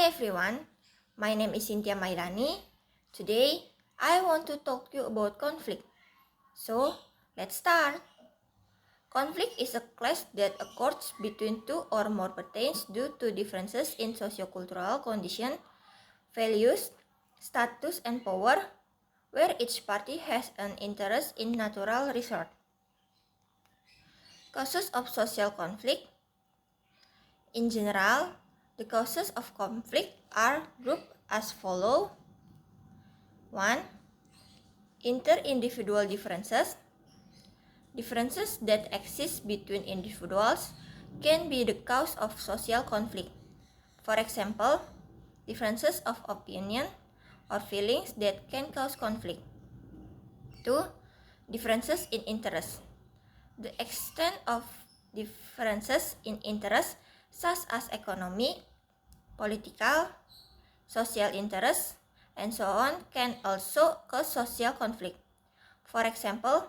everyone, my name is Cynthia Mairani. Today, I want to talk to you about conflict. So, let's start. Conflict is a clash that occurs between two or more parties due to differences in sociocultural condition, values, status, and power, where each party has an interest in natural resource. Causes of social conflict. In general, the causes of conflict are grouped as follows. 1. Inter-individual differences. Differences that exist between individuals can be the cause of social conflict. For example, differences of opinion or feelings that can cause conflict. 2. Differences in interest. The extent of differences in interest, such as economic, political, social interests, and so on, can also cause social conflict. For example,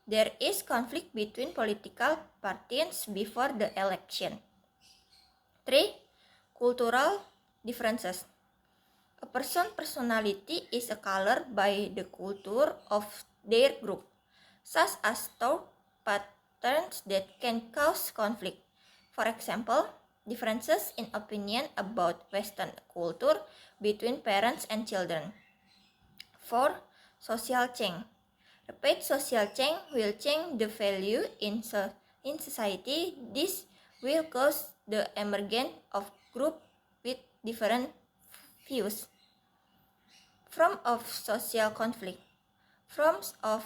there is conflict between political parties before the election. 3. Cultural differences. A person's personality is colored by the culture of their group, such as thought patterns that can cause conflict. For example, differences in opinion about Western culture between parents and children. 4. Social change. Rapid social change will change the value in society. This will cause the emergence of groups with different views. Forms of social conflict. Forms of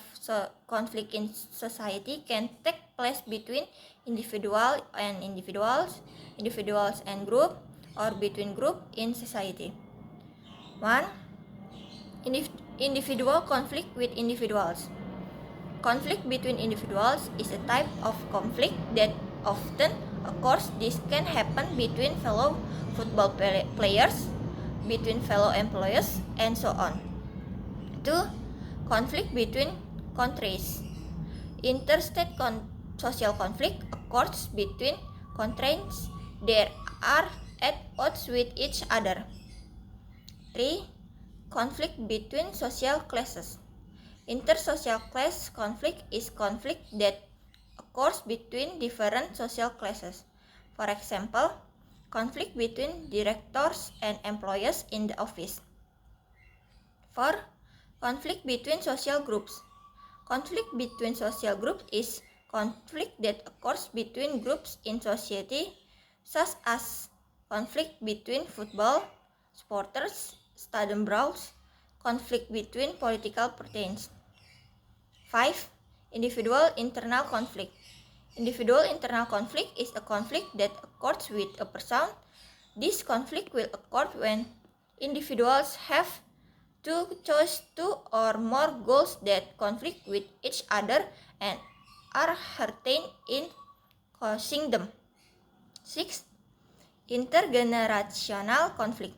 conflict in society can take place between individuals and groups, or between groups in society. 1. Individual conflict with individuals. Conflict between individuals is a type of conflict that often occurs. This can happen between fellow football players, between fellow employees, and so on. 2. Conflict between countries. Interstate social conflict occurs between countries that are at odds with each other. 3. Conflict between social classes. Intersocial class conflict is conflict that occurs between different social classes. For example, conflict between directors and employees in the office. 4. Conflict between social groups. Conflict between social groups is conflict that occurs between groups in society, such as conflict between football supporters, stadium brawls, conflict between political parties. 5. Individual internal conflict. Individual internal conflict is a conflict that occurs with a person. This conflict will occur when individuals have to choose two or more goals that conflict with each other and are hurting in causing them. 6. Intergenerational conflict.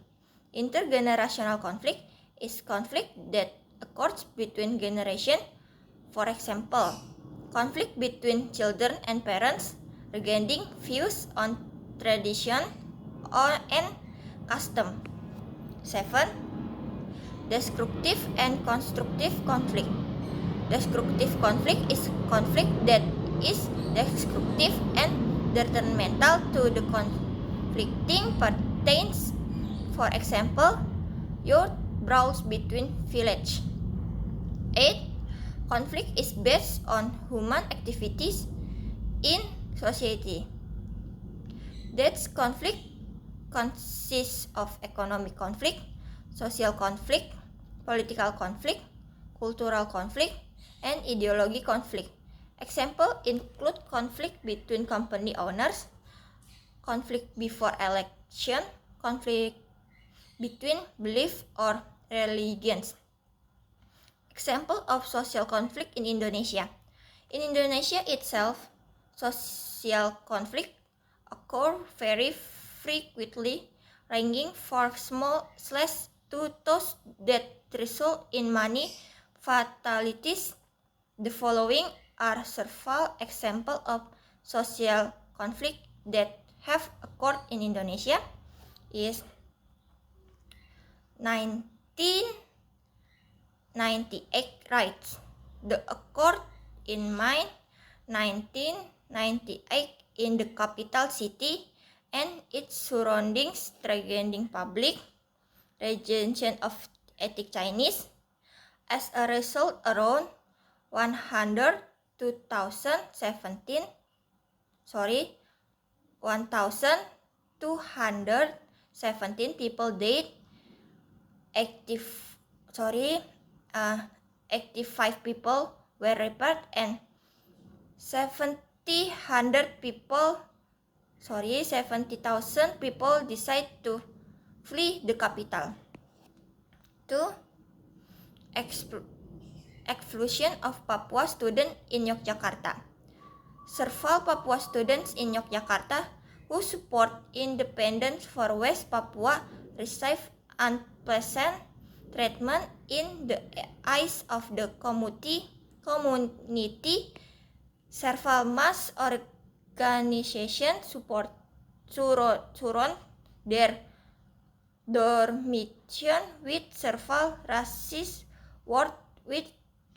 Intergenerational conflict is conflict that occurs between generations. For example, conflict between children and parents regarding views on tradition and custom. 7. Destructive and constructive conflict. Destructive conflict is conflict that is destructive and detrimental to the conflicting parties. For example, youth brawls between villages. 8. Conflict is based on human activities in society. That conflict consists of economic conflict, social conflict, political conflict, cultural conflict, and ideology conflict. Examples include conflict between company owners, conflict before election, conflict between belief or religions. Example of social conflict in Indonesia. In Indonesia itself, social conflict occur very frequently, ranging from small slashes to those that result in many fatalities. The following are several examples of social conflict that have occurred in Indonesia. Is 1998 writes, "The occurred in May 1998 in the capital city and its surroundings, triggering public rejection of ethnic Chinese. As a result, around 1,217 people died, 85 people were repaired, and 70,000 people decided to flee the capital." 2. Expulsion of Papua students in Yogyakarta. Several Papua students in Yogyakarta who support independence for West Papua received unpleasant treatment in the eyes of the community. Several mass organizations surround their dormitory with several racist words,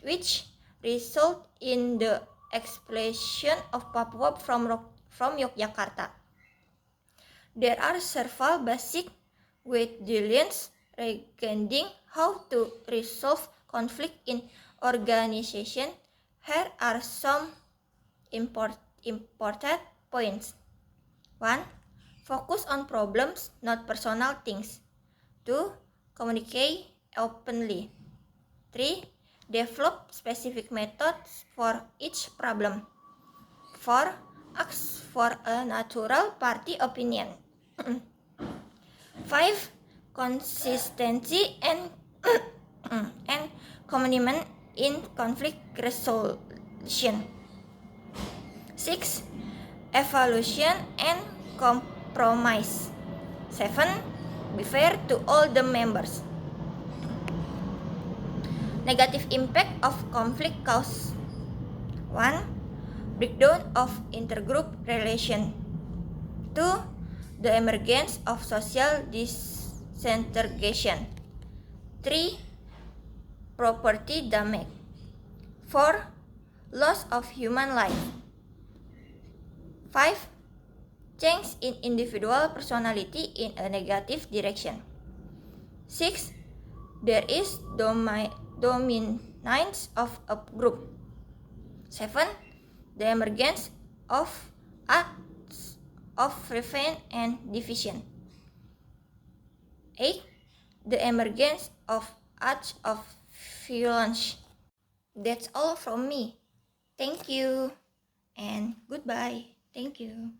which result in the expulsion of Papua from Yogyakarta. There are several basic guidelines regarding how to resolve conflict in organization. Here are some important points. 1. Focus on problems, not personal things. 2. Communicate openly. 3. Develop specific methods for each problem. 4. Ask for a neutral party opinion. 5. Consistency and commitment in conflict resolution. 6. Evaluation and compromise. 7. Be fair to all the members. Negative impact of conflict cause. 1. Breakdown of intergroup relation. 2. The emergence of social disintegration. 3. Property damage. 4. Loss of human life. 5. Change in individual personality in a negative direction. 6. There is dominance of a group. 7. The emergence of acts of revenge and division. 8. The emergence of acts of violence. That's all from me. Thank you and goodbye. Thank you.